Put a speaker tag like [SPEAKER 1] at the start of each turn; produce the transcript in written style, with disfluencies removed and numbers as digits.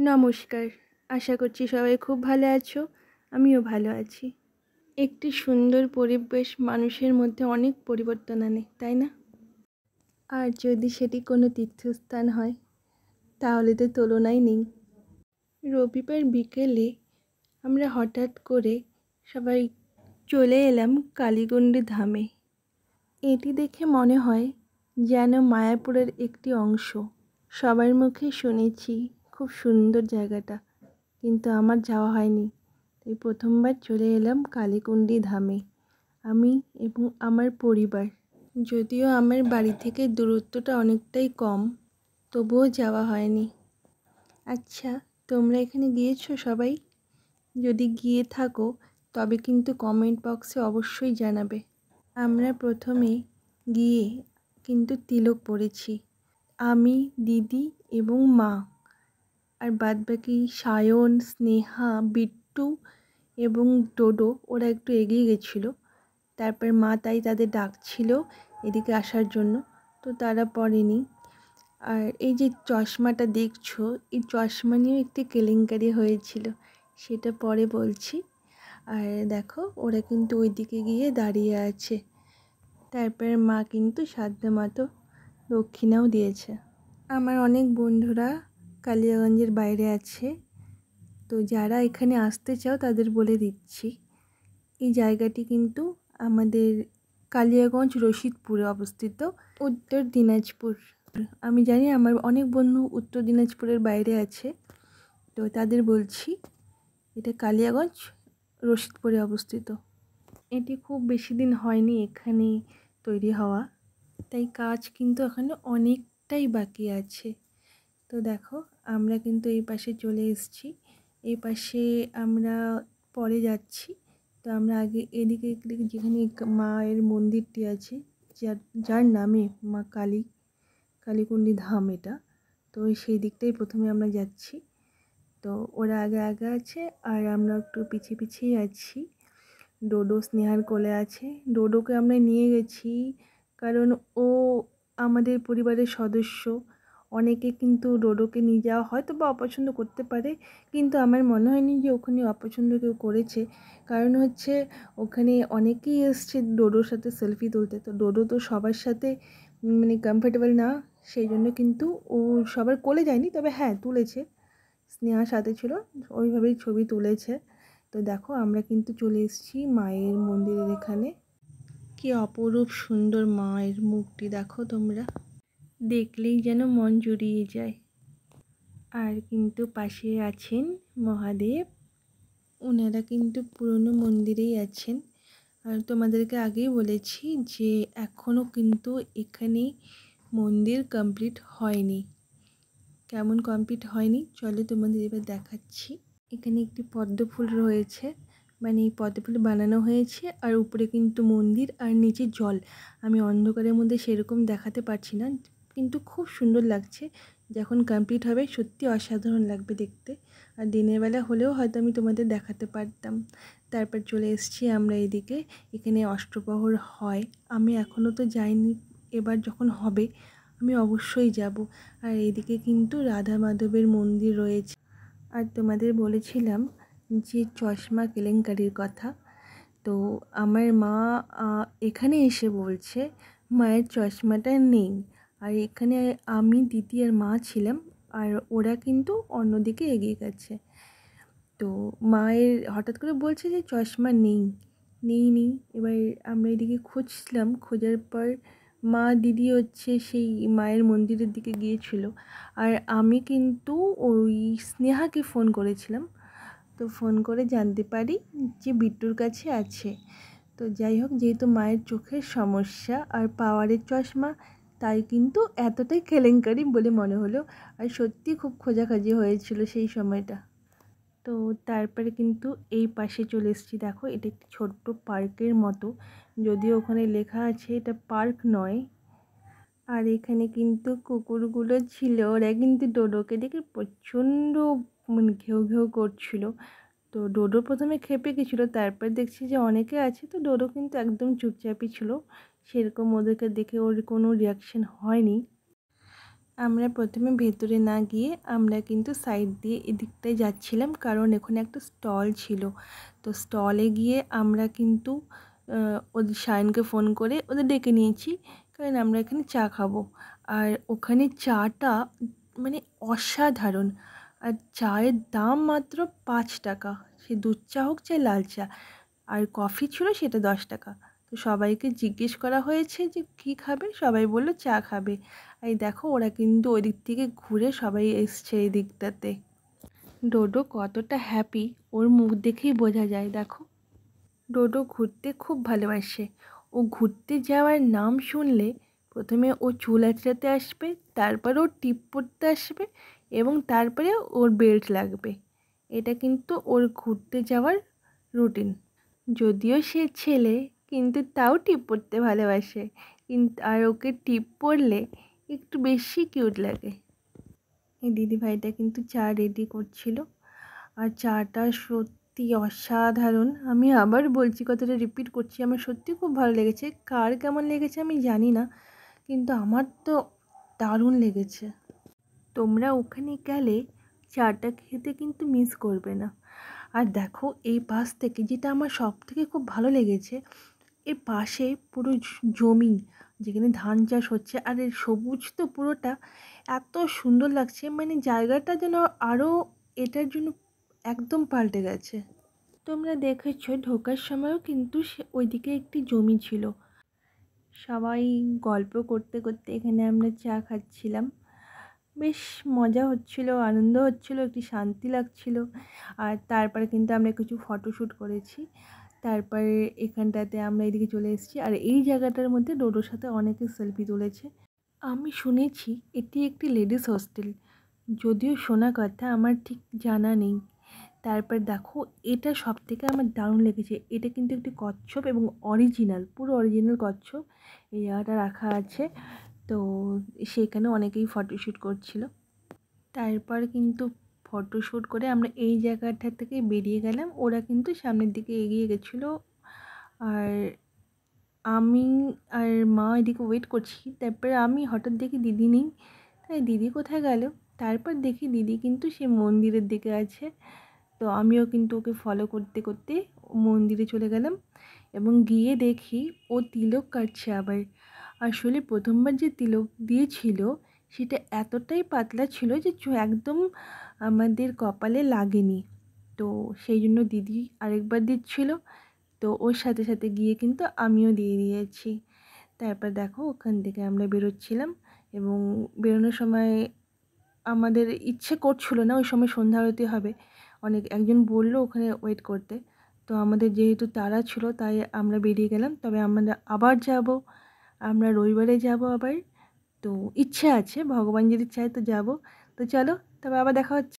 [SPEAKER 1] নমস্কার। আশা করছি সবাই খুব ভালো আছো। আমিও ভালো আছি। একটি সুন্দর পরিবেশ মানুষের মধ্যে অনেক পরিবর্তন আনে, তাই না? আর যদি সেটি কোনো তীর্থস্থান হয় তাহলে তো তুলনাই নেই। রবিবার বিকেলে আমরা হঠাৎ করে সবাই চলে এলাম কালীগণ্ডী ধামে। এটি দেখে মনে হয় যেন মায়াপুরের একটি অংশ। সবার মুখে শুনেছি খুব সুন্দর জায়গাটা, কিন্তু আমার যাওয়া হয়নি। তাই প্রথমবার চলে এলাম কালীগণ্ডী ধামে, আমি এবং আমার পরিবার। যদিও আমার বাড়ি থেকে দূরত্বটা অনেকটাই কম, তবুও যাওয়া হয়নি। আচ্ছা, তোমরা এখানে গিয়েছো সবাই? যদি গিয়ে থাকো তবে কিন্তু কমেন্ট বক্সে অবশ্যই জানাবে। আমরা প্রথমে গিয়ে কিন্তু তিলক পড়েছি, আমি, দিদি এবং মা। আর বাদবাকি সায়ন, স্নেহা, বিট্টু এবং ডোডো ওরা একটু এগিয়ে গেছিলো। তারপর মা তাই তাদের ডাকছিল এদিকে আসার জন্য, তো তারা পড়েনি। আর এই যে চশমাটা দেখছো, এই চশমা নিয়েও একটি কেলেঙ্কারি হয়েছিল, সেটা পরে বলছি। আর দেখো ওরা কিন্তু ওইদিকে গিয়ে দাঁড়িয়ে আছে। তারপর মা কিন্তু সাধ্যমতো দক্ষিণাও দিয়েছে। আমার অনেক বন্ধুরা কালিয়াগঞ্জের বাইরে আছে, তো যারা এখানে আসতে চাও তাদের বলে দিচ্ছি, এই জায়গাটি কিন্তু আমাদের কালিয়াগঞ্জ রশিদপুরে অবস্থিত, উত্তর দিনাজপুর। আমি জানি আমার অনেক বন্ধু উত্তর দিনাজপুরের বাইরে আছে, তো তাদের বলছি এটা কালিয়াগঞ্জ রশিদপুরে অবস্থিত। এটি খুব বেশি দিন হয়নি এখানে তৈরি হওয়া, তাই কাজ কিন্তু এখানে অনেকটাই বাকি আছে। তো দেখো আমরা কিন্তু এই পাশে চলে এসেছি, এই পাশে আমরা পরে যাচ্ছি। তো আমরা আগে এদিকে যেখানে মায়ের মন্দিরটি আছে, যার নামে মা কালীগণ্ডী ধাম এটা, তো সেই দিকটাই প্রথমে আমরা যাচ্ছি। তো ওরা আগে আগে আছে আর আমরা একটু পিছিয়ে পিছিয়ে আছি। ডোডো স্নেহার কোলে আছে। ডোডোকে আমরা নিয়ে গেছি কারণ ও আমাদের পরিবারের সদস্য। অনেকে কিন্তু ডোডোকে নিয়ে যাওয়া হয়তো বা অপছন্দ করতে পারে, কিন্তু আমার মনে হয়নি যে ওখানে অপছন্দ কেউ করেছে। কারণ হচ্ছে ওখানে অনেকেই এসছে ডোডোর সাথে সেলফি তুলতে, তো ডোডো তো সবার সাথে মানে কমফর্টেবল না, সেই জন্য কিন্তু ও সবার কোলে যায়নি, তবে হ্যাঁ তুলেছে। স্নেহার সাথে ছিল, ওইভাবেই ছবি তুলেছে। তো দেখো আমরা কিন্তু চলে এসেছি মায়ের মন্দিরের এখানে। কি অপরূপ সুন্দর মায়ের মুখটি দেখো তোমরা, দেখলেই যেন মন জুড়িয়ে যায়। আর কিন্তু পাশে আছেন মহাদেব, ওনারা কিন্তু পুরনো মন্দিরেই আছেন। আর তোমাদেরকে আগেই বলেছি যে এখনও কিন্তু এখানে মন্দির কমপ্লিট হয়নি। কেমন কমপ্লিট হয়নি চলো তোমাদের এবার দেখাচ্ছি। এখানে একটি পদ্ম ফুল রয়েছে, মানে এই পদ্ম ফুল বানানো হয়েছে, আর উপরে কিন্তু মন্দির আর নিচে জল। আমি অন্ধকারের মধ্যে সেরকম দেখাতে পারছি না, কিন্তু খুব সুন্দর লাগছে। যখন কমপ্লিট হবে সত্যি অসাধারণ লাগবে দেখতে। আর দিনের বেলা হলেও হয়তো আমি তোমাদের দেখাতে পারতাম। তারপর চলে এসেছি আমরা এদিকে, এখানে অষ্টপ্রহর হয়। আমি এখনও তো যাইনি, এবার যখন হবে আমি অবশ্যই যাব। আর এদিকে কিন্তু রাধা মাধবের মন্দির রয়েছে। আর তোমাদের বলেছিলাম যে চশমা কেলেঙ্কারির কথা, তো আমার মা এখানে এসে বলছে মায়ের চশমাটা নেই। আর এখানে আমি, দিদি আর মা ছিলাম, আর ওরা কিন্তু অন্যদিকে এগিয়ে গেছে। তো মায়ের হঠাৎ করে বলছে যে চশমা নেই। এবার আমরা এদিকে খুঁজছিলাম, খোঁজার পর মা দিদি হচ্ছে সেই মায়ের মন্দিরের দিকে গিয়েছিল। আর আমি কিন্তু ওই স্নেহাকে ফোন করেছিলাম, তো ফোন করে জানতে পারি যে বিট্টুর কাছে আছে। তো যাই হোক, যেহেতু মায়ের চোখের সমস্যা আর পাওয়ারের চশমা, তাই কিন্তু এতটাই কেলেঙ্কারি বলে মনে হলো। আর সত্যি খুব খোঁজাখাজি হয়েছিল সেই সময়টা। তো তারপরে কিন্তু এই পাশে চলে এসেছি। দেখো এটা একটি ছোট্ট পার্কের মতো, যদিও ওখানে লেখা আছে এটা পার্ক নয়। আর এখানে কিন্তু কুকুরগুলো ছিল, ওরা কিন্তু ডোডোকে দেখে প্রচণ্ড মানে ঘেউ ঘেউ করছিল। তো ডোডো প্রথমে খেপে গেছিলো, তারপর দেখছি যে অনেকে আছে, তো ডোডো কিন্তু একদম চুপচাপই ছিল, সেরকম ওদেরকে দেখে ওর কোনো রিয়াকশন হয়নি। আমরা প্রথমে ভেতরে না গিয়ে আমরা কিন্তু সাইড দিয়ে এদিকটায় যাচ্ছিলাম, কারণ এখানে একটা স্টল ছিল। তো স্টলে গিয়ে আমরা কিন্তু ওদের সায়নকে ফোন করে ওদের ডেকে নিয়েছি, কারণ আমরা এখানে চা খাবো। আর ওখানে চাটা মানে অসাধারণ। আর চায়ের দাম মাত্র 5 টাকা, সে দুধ চা হোক চাই লাল চা। আর কফি ছিল সেটা 10 টাকা। তো সবাইকে জিজ্ঞেস করা হয়েছে যে কী খাবে, সবাই বললো চা খাবে। এই দেখো ওরা কিন্তু ওই দিক থেকে ঘুরে সবাই এসছে এই দিকটাতে। ডোডো কতটা হ্যাপি ওর মুখ দেখেই বোঝা যায়। দেখো, ডোডো ঘুরতে খুব ভালোবাসে। ও ঘুরতে যাওয়ার নাম শুনলে প্রথমে ও চুল আঁচড়াতে আসবে, তারপরে ও টিপ পরতে আসবে, এবং তারপরে ওর বেল্ট লাগবে। এটা কিন্তু ওর ঘুরতে যাওয়ার রুটিন। যদিও সে ছেলে, কিন্তু তাও টিপ পরতে ভালোবাসে। কিন্তু আর ওকে টিপ পরলে একটু বেশি কিউট লাগে। এই দিদিভাইটা কিন্তু চা রেডি করছিল, আর চাটা সত্যি অসাধারণ। আমি আবার বলছি, কথাটা রিপিট করছি, আমার সত্যি খুব ভালো লেগেছে। কার কেমন লেগেছে আমি জানি না, কিন্তু আমার তো দারুণ লেগেছে। তোমরা ওখানে গেলে চাটা খেতে কিন্তু মিস করবে না। আর দেখো এই পাশ থেকে যেটা আমার সব থেকে খুব ভালো লেগেছে, এর পাশে পুরো জমি যেখানে ধান চাষ হচ্ছে, আর এর সবুজ তো পুরোটা এত সুন্দর লাগছে, মানে জায়গাটা যেন আরও এটার জন্য একদম পাল্টে গেছে। তোমরা দেখেছো ঢোকার সময়ও কিন্তু ওইদিকে একটি জমি ছিল। সবাই গল্প করতে করতে এখানে আমরা চা খাচ্ছিলাম। বেশ মজা হচ্ছিলো, আনন্দ হচ্ছিলো, একটু শান্তি লাগছিলো। আর তারপরে কিন্তু আমরা কিছু ফটোশ্যুট করেছি। তারপরে এখানটাতে আমরা এদিকে চলে এসেছি, আর এই জায়গাটার মধ্যে ডোডোর সাথে অনেকে সেলফি তুলেছে। আমি শুনেছি এটি একটি লেডিস হস্টেল, যদিও শোনা কথা, আমার ঠিক জানা নেই। তারপর দেখো, এটা সব থেকে আমার দারুণ লেগেছে। এটা কিন্তু একটি কচ্ছপ, এবং অরিজিনাল, পুরো অরিজিনাল কচ্ছপ এই জায়গাটা রাখা আছে। তো সেখানে অনেকেই ফটোশ্যুট করছিল। তারপর কিন্তু ফটোশ্যুট করে আমরা এই জায়গাটা থেকে বেরিয়ে গেলাম। ওরা কিন্তু সামনের দিকে এগিয়ে গেছিলো, আর আমি আর মা এদিকে ওয়েট করছি। তারপরে আমি হঠাৎ দেখি দিদি নেই, তাই দিদি কোথায় গেল। তারপর দেখি দিদি কিন্তু সে মন্দিরের দিকে আছে। তো আমিও কিন্তু ওকে ফলো করতে করতে মন্দিরে চলে গেলাম, এবং গিয়ে দেখি ও তিলক কাটছে আবার। আসলে প্রথমবার যে তিলক দিয়েছিল সেটা এতটাই পাতলা ছিল যে একদম আমাদের কপালে লাগেনি। তো সেই জন্য দিদি আরেকবার দিচ্ছিল। তো ওর সাথে সাথে গিয়ে কিন্তু আমিও দিয়ে দিয়েছি। তারপর দেখো ওখান থেকে আমরা বেরোচ্ছিলাম, এবং বেরোনোর সময় আমাদের ইচ্ছে করছিল না, ওই সময় সন্ধ্যা আরতি হবে। একজন বলল ওখানে ওয়েট করতে। তো আমাদের যেহেতু তাড়া ছিল, তাই আমরা বেরিয়ে গেলাম। তবে আমরা আবার যাব, আমরা রবিবারে যাব আবার। তো ইচ্ছে আছে, ভগবান যদি চায় তো যাব। তো চলো, তবে আবার দেখা হচ্ছে।